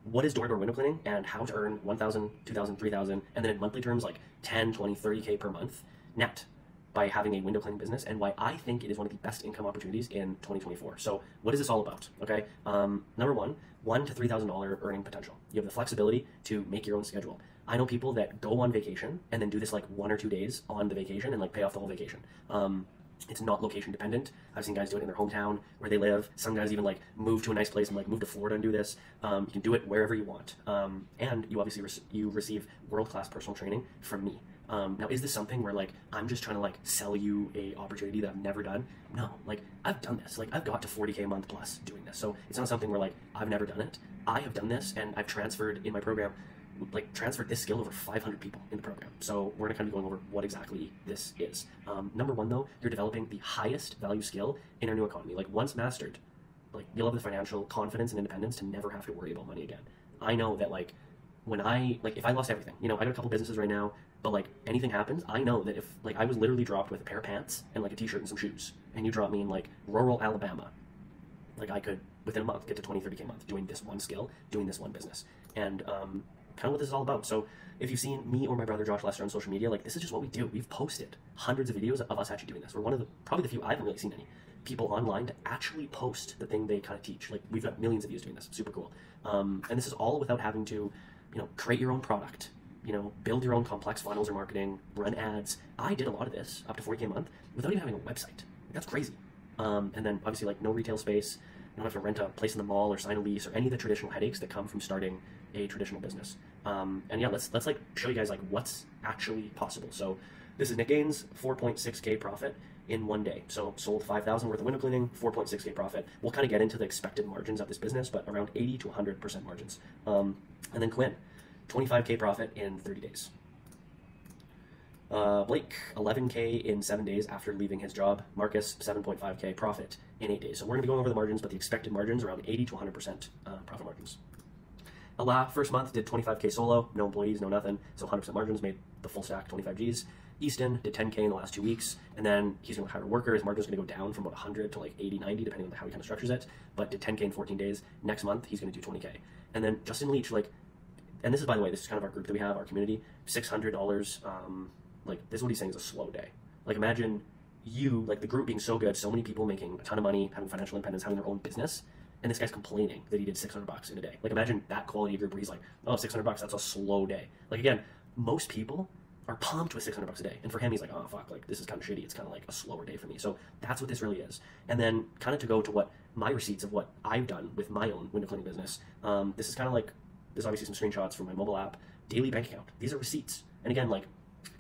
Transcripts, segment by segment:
what is door-to-door window cleaning and how to earn 1,000, 2,000, 3,000, and then in monthly terms like 10, 20, 30K per month net by having a window cleaning business, and why I think it is one of the best income opportunities in 2024. So what is this all about? Okay, number one, $1,000 to $3,000 earning potential. You have the flexibility to make your own schedule. I know people that go on vacation and then do this like 1 or 2 days on the vacation and like pay off the whole vacation. It's not location dependent. I've seen guys do it in their hometown where they live. Some guys even like move to a nice place and like move to Florida and do this. You can do it wherever you want. And you obviously you receive world-class personal training from me. Now, is this something where like I'm just trying to like sell you a opportunity that I've never done? No, like I've done this. Like I've got to 40K a month plus doing this. So it's not something where like I've never done it. I have done this, and I've transferred in my program, like transferred this skill over 500 people in the program. So we're gonna kind of be going over what exactly this is. Number one though, you're developing the highest value skill in our new economy. Like once mastered, like you'll have the financial confidence and independence to never have to worry about money again. I know that like when if I lost everything, you know, I got a couple businesses right now, but like anything happens, I know that if like I was literally dropped with a pair of pants and like a t-shirt and some shoes, and you drop me in like rural Alabama, like I could within a month get to 20, 30K a month doing this one skill, doing this one business. And kind of what this is all about. So if you've seen me or my brother Josh Lester on social media, like this is just what we do. We've posted hundreds of videos of us actually doing this. We're one of the probably the few, I haven't really seen any people online to actually post the thing they kind of teach. Like we've got millions of views doing this. Super cool. And this is all without having to, you know, create your own product, you know, build your own complex funnels or marketing, run ads. I did a lot of this up to 40K a month without even having a website. That's crazy. And then obviously like no retail space. You don't have to rent a place in the mall or sign a lease or any of the traditional headaches that come from starting a traditional business. And yeah, let's like show you guys like what's actually possible. So this is Nick Gaines, 4.6K profit in 1 day. So sold 5,000 worth of window cleaning, 4.6K profit. We'll kind of get into the expected margins of this business, but around 80 to 100% margins. And then Quinn, 25K profit in 30 days. Blake, 11K in 7 days after leaving his job. Marcus, 7.5K profit in 8 days. So we're going to be going over the margins, but the expected margins around 80 to 100% profit margins. Allah, first month, did 25K solo, no employees, no nothing, so 100% margins, made the full stack 25 Gs. Easton did 10K in the last 2 weeks, and then he's going to hire a worker. His margin's going to go down from about 100 to like 80, 90, depending on how he kind of structures it, but did 10K in 14 days. Next month, he's going to do 20K. And then Justin Leach, like, and this is, by the way, this is kind of our group that we have, our community, $600, like, this is what he's saying is a slow day. Like, imagine you, like, the group being so good, so many people making a ton of money, having financial independence, having their own business, and this guy's complaining that he did $600 in a day. Like, imagine that quality of group where he's like, oh, $600, that's a slow day. Like, again, most people are pumped with $600 a day, and for him, he's like, oh, fuck, like, this is kind of shitty. It's kind of like a slower day for me. So that's what this really is. And then kind of to go to what my receipts of what I've done with my own window cleaning business, this is kind of like, there's obviously some screenshots from my mobile app, daily bank account. These are receipts. And again, like,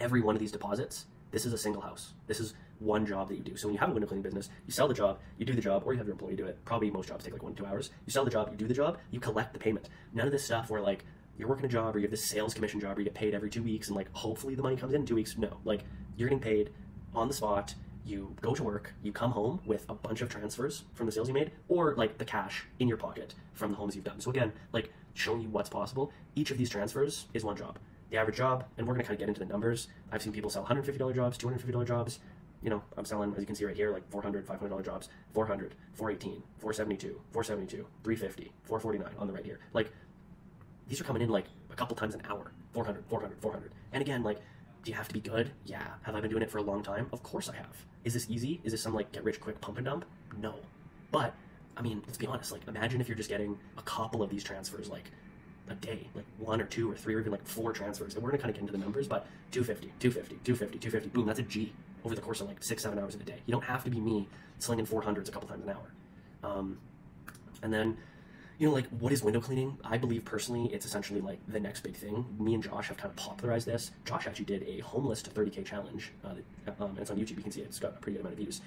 every one of these deposits, this is a single house. This is one job that you do. So when you have a window cleaning business, you sell the job, you do the job, or you have your employee do it. Probably most jobs take like 1 to 2 hours. You sell the job, you do the job, you collect the payment. None of this stuff where like you're working a job or you have this sales commission job where you get paid every 2 weeks and like hopefully the money comes in 2 weeks. No, like you're getting paid on the spot. You go to work, you come home with a bunch of transfers from the sales you made, or like the cash in your pocket from the homes you've done. So again, like showing you what's possible. Each of these transfers is one job. The average job, and we're going to kind of get into the numbers. I've seen people sell $150 jobs, $250 jobs. You know, I'm selling, as you can see right here, like $400, $500 jobs, 400, 418, 472, 472, 350, 449 on the right here. Like, these are coming in like a couple times an hour, 400, 400, 400. And again, like, do you have to be good? Yeah. Have I been doing it for a long time? Of course I have. Is this easy? Is this some like get rich quick pump and dump? No. But, I mean, let's be honest, like imagine if you're just getting a couple of these transfers like a day, like 1 or 2 or 3 or even like 4 transfers. And we're gonna kind of get into the numbers, but 250, 250, 250, 250, boom, that's a G over the course of like 6-7 hours in a day. You don't have to be me slinging 400s a couple times an hour. And then, you know, like, what is window cleaning? I believe personally it's essentially like the next big thing. Me and Josh have kind of popularized this. Josh actually did a homeless to 30K challenge. And it's on YouTube, you can see it. It's got a pretty good amount of views.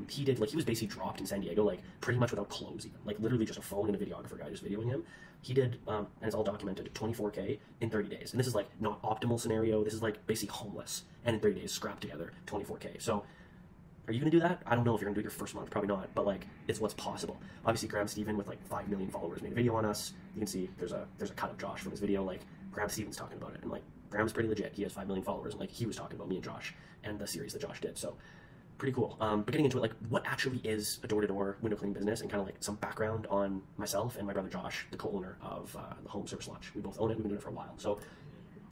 He did, like, he was basically dropped in San Diego, like, pretty much without clothes even. Like, literally just a phone and a videographer guy just videoing him. He did, and it's all documented, 24K in 30 days. And this is, like, not optimal scenario. This is, like, basically homeless. And in 30 days, scrapped together 24K. So, are you going to do that? I don't know if you're going to do it your first month. Probably not. But, like, it's what's possible. Obviously, Graham Stephen with, like, 5 million followers made a video on us. You can see there's a cut of Josh from his video. Like, Graham Stephen's talking about it. And, like, Graham's pretty legit. He has 5 million followers. And, like, he was talking about me and Josh and the series that Josh did. So, pretty cool. But getting into it, like what actually is a door-to-door window cleaning business, and kind of like some background on myself and my brother Josh, the co-owner of the Home Service Launch. We both own it. We've been doing it for a while. So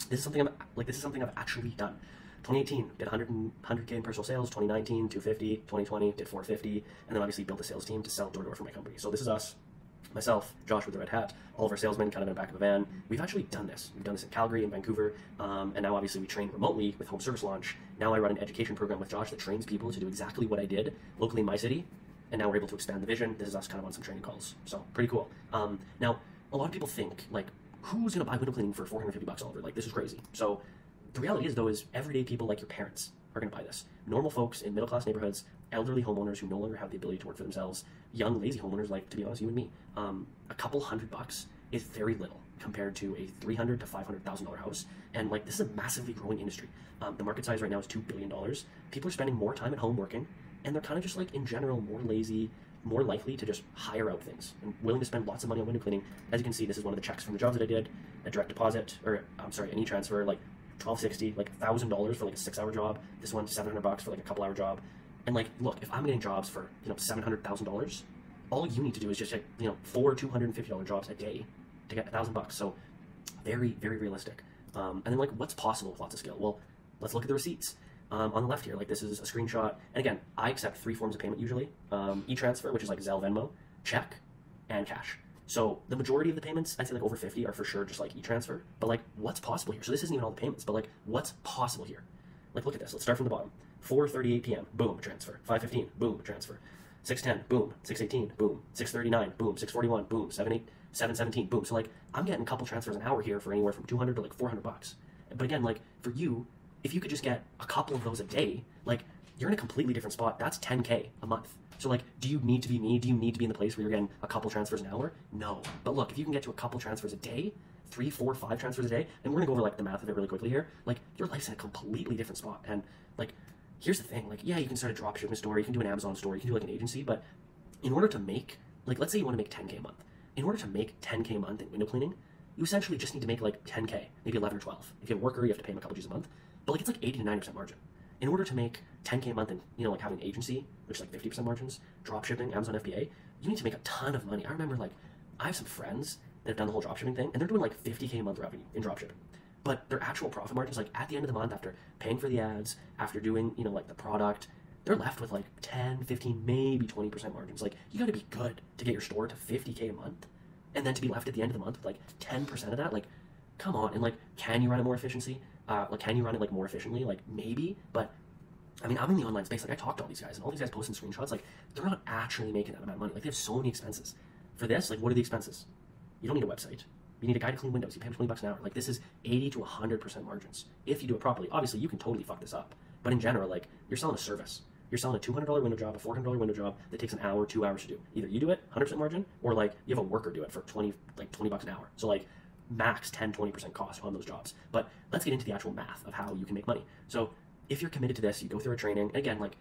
this is something I've actually done. 2018 did 100K in personal sales. 2019 250. 2020 did 450, and then obviously built a sales team to sell door-to-door for my company. So this is us. Myself, Josh with the red hat, all of our salesmen kind of in the back of a van. We've actually done this. We've done this in Calgary and Vancouver, and now obviously we train remotely with Home Service Launch. Now I run an education program with Josh that trains people to do exactly what I did locally in my city, and now we're able to expand the vision. This is us kind of on some training calls, so pretty cool. Now, a lot of people think, like, who's going to buy window cleaning for $450, Oliver? Like, this is crazy. So the reality is, though, is everyday people like your parents are going to buy this. Normal folks in middle-class neighborhoods, elderly homeowners who no longer have the ability to work for themselves, young, lazy homeowners like, to be honest, you and me. A couple $100 is very little compared to a $300,000 to $500,000 house. And like, this is a massively growing industry. The market size right now is $2 billion. People are spending more time at home working, and they're kind of just like, in general, more lazy, more likely to just hire out things, and willing to spend lots of money on window cleaning. As you can see, this is one of the checks from the jobs that I did, a direct deposit, or I'm sorry, an e-transfer, like $1,260, like $1,000 for like a 6-hour job. This one, $700 for like a couple-hour job. And like, look, if I'm getting jobs for, you know, $700,000, all you need to do is just, like, you know, 4 $250 jobs a day to get $1,000. So very, very realistic. And then like, what's possible with lots of skill? Well, let's look at the receipts. On the left here, like this is a screenshot. And again, I accept 3 forms of payment usually. E-transfer, which is like Zelle, Venmo, check, and cash. So the majority of the payments, I'd say like over 50, are for sure just like e-transfer. But like, what's possible here? So this isn't even all the payments, but like, what's possible here? Like, look at this. Let's start from the bottom. 4:38 p.m. Boom, transfer. 5:15. Boom, transfer. 6:10. Boom. 6:18. Boom. 6:39. Boom. 6:41. Boom. 7:17. Boom. So like, I'm getting a couple transfers an hour here for anywhere from $200 to like $400. But again, like for you, if you could just get a couple of those a day, like you're in a completely different spot. That's 10K a month. So like, do you need to be me? Do you need to be in the place where you're getting a couple transfers an hour? No. But look, if you can get to a couple transfers a day, 3, 4, 5 transfers a day, and we're gonna go over like the math of it really quickly here, like your life's in a completely different spot. And like, here's the thing, like, yeah, you can start a drop shipping store, you can do an Amazon store, you can do like an agency, but in order to make, like, let's say you want to make 10K a month. In order to make 10K a month in window cleaning, you essentially just need to make like 10K, maybe 11 or 12. If you have a worker, you have to pay them a couple G's a month, but like it's like 80 to 90% margin. In order to make 10K a month in, you know, like having an agency, which is like 50% margins, drop shipping, Amazon FBA, you need to make a ton of money. I remember, like, I have some friends that have done the whole drop shipping thing, and they're doing like 50K a month revenue in drop shipping. But their actual profit margins, like at the end of the month, after paying for the ads, after doing, you know, like the product, they're left with like 10, 15, maybe 20% margins. Like, you gotta be good to get your store to 50K a month, and then to be left at the end of the month with like 10% of that. Like, come on. And like, can you run it more efficiency? Like, can you run it like more efficiently? Like, maybe, but I mean, I'm in the online space. Like, I talk to all these guys, and all these guys posting screenshots. Like, they're not actually making that amount of money. Like, they have so many expenses. For this, like, what are the expenses? You don't need a website. You need a guy to clean windows. You pay him $20 an hour. Like, this is 80 to 100% margins. If you do it properly, obviously, you can totally fuck this up. But in general, like, you're selling a service. You're selling a $200 window job, a $400 window job that takes an hour, 2 hours to do. Either you do it, 100% margin, or like, you have a worker do it for $20 an hour. So like, max 10, 20% cost on those jobs. But let's get into the actual math of how you can make money. So if you're committed to this, you go through a training. And again, like,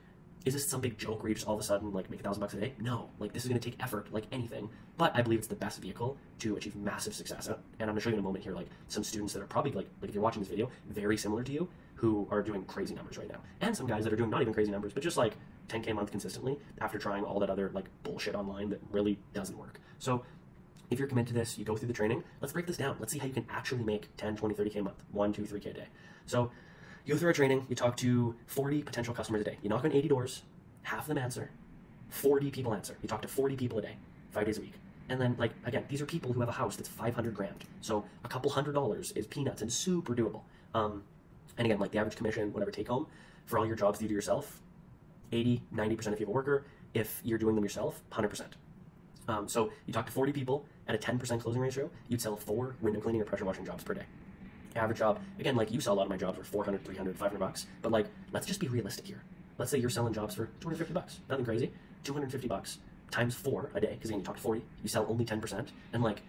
is this some big joke where you just all of a sudden like make $1,000 a day? No, like, this is going to take effort like anything, but I believe it's the best vehicle to achieve massive success. And I'm going to show you in a moment here, like, some students that are probably like if you're watching this video, very similar to you, who are doing crazy numbers right now. And some guys that are doing not even crazy numbers, but just like 10K a month consistently after trying all that other like bullshit online that really doesn't work. So if you're committed to this, you go through the training. Let's break this down. Let's see how you can actually make 10, 20, 30K a month, 1, 2, 3K a day. So you go through our training, you talk to 40 potential customers a day. You knock on 80 doors, half of them answer, 40 people answer. You talk to 40 people a day, 5 days a week. And then, like, again, these are people who have a house that's $500,000. So a couple $100 is peanuts and super doable. And again, like, the average commission, whatever take home for all your jobs that you do yourself, 80, 90% if you have a worker. If you're doing them yourself, 100%. So you talk to 40 people at a 10% closing ratio, you'd sell 4 window cleaning or pressure washing jobs per day. Average job, again, like, you sell a lot of my jobs for 400, 300, 500 bucks, but like, let's just be realistic here. Let's say you're selling jobs for 250 bucks, nothing crazy, 250 bucks times 4 a day, because again, you talk to 40, you sell only 10%, and like,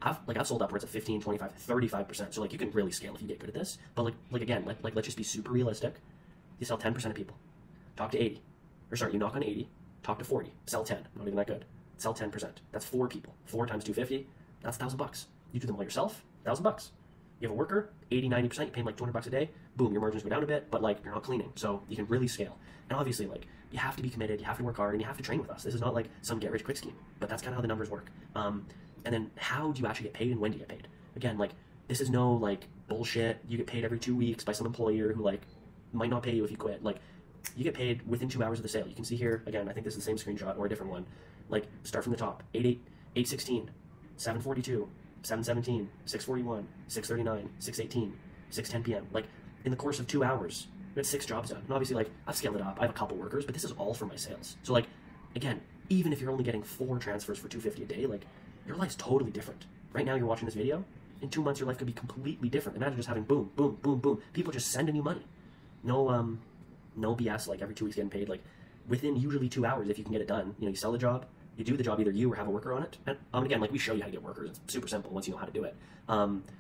I've sold upwards of 15, 25, 35%, so like, you can really scale if you get good at this, but like again, let's just be super realistic. You sell 10% of people, talk to 80, or sorry, you knock on 80, talk to 40, sell 10, not even that good, sell 10%, that's 4 people, 4 times 250, that's $1,000 bucks. You do them all yourself, $1,000 bucks. You have a worker, 80-90%, you pay them like 200 bucks a day, boom, your margins go down a bit, but like you're not cleaning, so you can really scale. And obviously, like, you have to be committed, you have to work hard, and you have to train with us. This is not like some get rich quick scheme, but that's kind of how the numbers work. And then how do you actually get paid, and when do you get paid? Again, like, this is no like bullshit. You get paid every 2 weeks by some employer who like might not pay you if you quit. Like, you get paid within 2 hours of the sale. You can see here again. I think this is the same screenshot or a different one. Like, start from the top: 8:08, 8:16, 7:42, 7:17, 6:41, 6:39, 6:18, 6:10 p.m. Like, in the course of 2 hours, we got 6 jobs done. And obviously, like, I've scaled it up. I have a couple workers, but this is all for my sales. So like, again, even if you're only getting 4 transfers for $250 a day, like, your life's totally different. Right now, you're watching this video. In 2 months, your life could be completely different. Imagine just having boom, boom, boom, boom. People just sending you money. No, no BS. Like, every 2 weeks getting paid. Like, within usually 2 hours, if you can get it done. You know, you sell the job, you do the job, either you or have a worker on it. And again, like, we show you how to get workers. It's super simple once you know how to do it.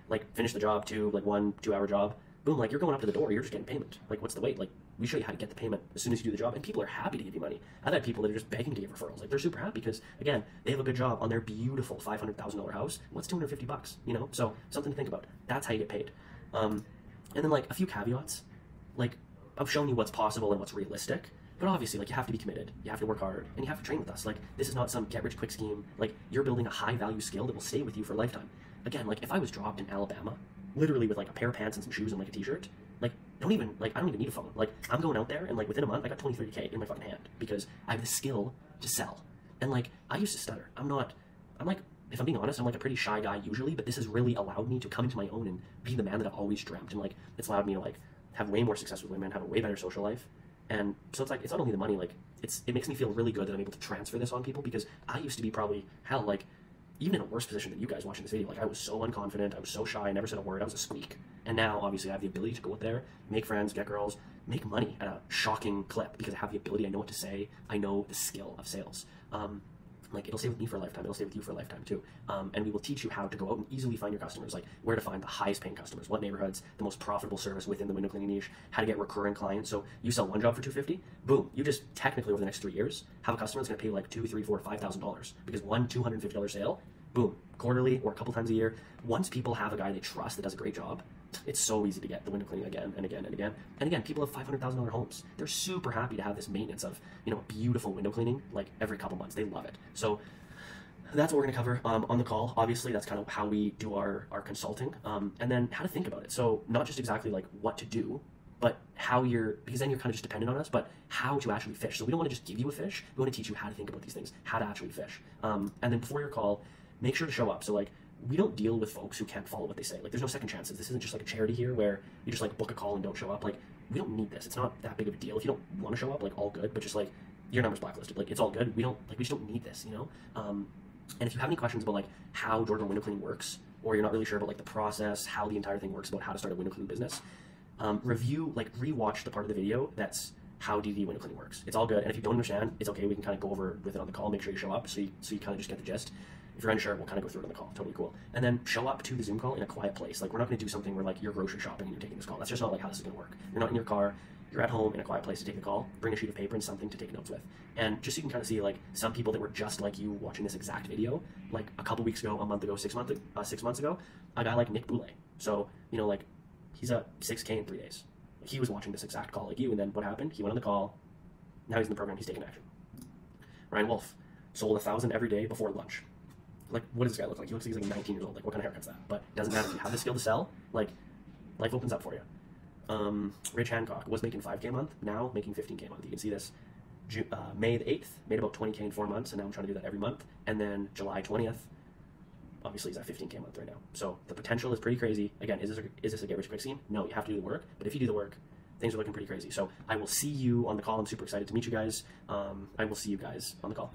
Like, finish the job too, like 1-2 hour job. Boom, like, you're going up to the door, you're just getting payment. Like, what's the wait? Like, we show you how to get the payment as soon as you do the job, and people are happy to give you money. I've had people that are just begging to give referrals. Like, they're super happy because, again, they have a good job on their beautiful $500,000 house. What's $250, you know? So, something to think about. That's how you get paid. And then, like, a few caveats. Like, I've shown you what's possible and what's realistic, but obviously, like, you have to be committed, you have to work hard, and you have to train with us. Like, this is not some get-rich-quick scheme. Like, you're building a high-value skill that will stay with you for a lifetime. Again, like, if I was dropped in Alabama, literally with, like, a pair of pants and some shoes and, like, a t-shirt, like, I don't even need a phone. Like, I'm going out there, and, like, within a month, I got 20-30K in my fucking hand because I have the skill to sell. And, like, I used to stutter. I'm like, if I'm being honest, I'm, like, a pretty shy guy usually, but this has really allowed me to come into my own and be the man that I've always dreamt. And, like, it's allowed me to, like, have way more success with women, have a way better social life. And so it's like, it's not only the money, like, it makes me feel really good that I'm able to transfer this on people, because I used to be probably, hell, like, even in a worse position than you guys watching this video. Like, I was so unconfident, I was so shy, I never said a word, I was a squeak. And now, obviously, I have the ability to go out there, make friends, get girls, make money at a shocking clip, because I have the ability, I know what to say, I know the skill of sales. Like, it'll stay with me for a lifetime, it'll stay with you for a lifetime too. And we will teach you how to go out and easily find your customers, like where to find the highest paying customers, what neighborhoods, the most profitable service within the window cleaning niche, how to get recurring clients. So you sell one job for $250, boom, you just technically over the next 3 years have a customer that's gonna pay you like $2, $3, $4, $5,000, because one $250 sale, boom, quarterly or a couple times a year. Once people have a guy they trust that does a great job, it's so easy to get the window cleaning again and again and again. And again, people have $500,000 homes. They're super happy to have this maintenance of, you know, beautiful window cleaning like every couple months. They love it. So that's what we're going to cover on the call. Obviously, that's kind of how we do our consulting, and then how to think about it. So not just exactly like what to do, but how because then you're kind of just dependent on us, but how to actually fish. So we don't want to just give you a fish. We want to teach you how to think about these things, how to actually fish. And then before your call, make sure to show up. So like, we don't deal with folks who can't follow what they say. Like, there's no second chances. This isn't just like a charity here where you just like book a call and don't show up. Like, we don't need this. It's not that big of a deal. If you don't want to show up, like, all good, but just like your number's blacklisted. Like, it's all good. We just don't need this, you know? And if you have any questions about like how Georgia window cleaning works, or you're not really sure about like the process, how the entire thing works, about how to start a window cleaning business, rewatch the part of the video that's how DD window cleaning works. It's all good. And if you don't understand, it's okay. We can kind of go over with it on the call. Make sure you show up so you kind of just get the gist. If you're unsure, we'll kind of go through it on the call. Totally cool. And then show up to the Zoom call in a quiet place. Like, we're not going to do something where like you're grocery shopping and you're taking this call. That's just not like how this is going to work. You're not in your car. You're at home in a quiet place to take the call. Bring a sheet of paper and something to take notes with. And just so you can kind of see like some people that were just like you watching this exact video, like a couple weeks ago, a month ago, 6 months ago, a guy like Nick Boulay. So, you know, like, he's at 6K in 3 days. He was watching this exact call like you, and then what happened? He went on the call. Now he's in the program. He's taking action. Ryan Wolf sold 1,000 every day before lunch. Like, what does this guy look like? He looks like he's like 19 years old. Like, what kind of haircut's that? But it doesn't matter. If you have the skill to sell, like, life opens up for you. Rich Hancock was making 5K a month, now making 15K a month. You can see this. May the 8th, made about 20K in 4 months, and now I'm trying to do that every month. And then July 20th, obviously he's at 15K a month right now. So the potential is pretty crazy. Again, is this a get rich quick scheme? No, you have to do the work. But if you do the work, things are looking pretty crazy. So I will see you on the call. I'm super excited to meet you guys. I will see you guys on the call.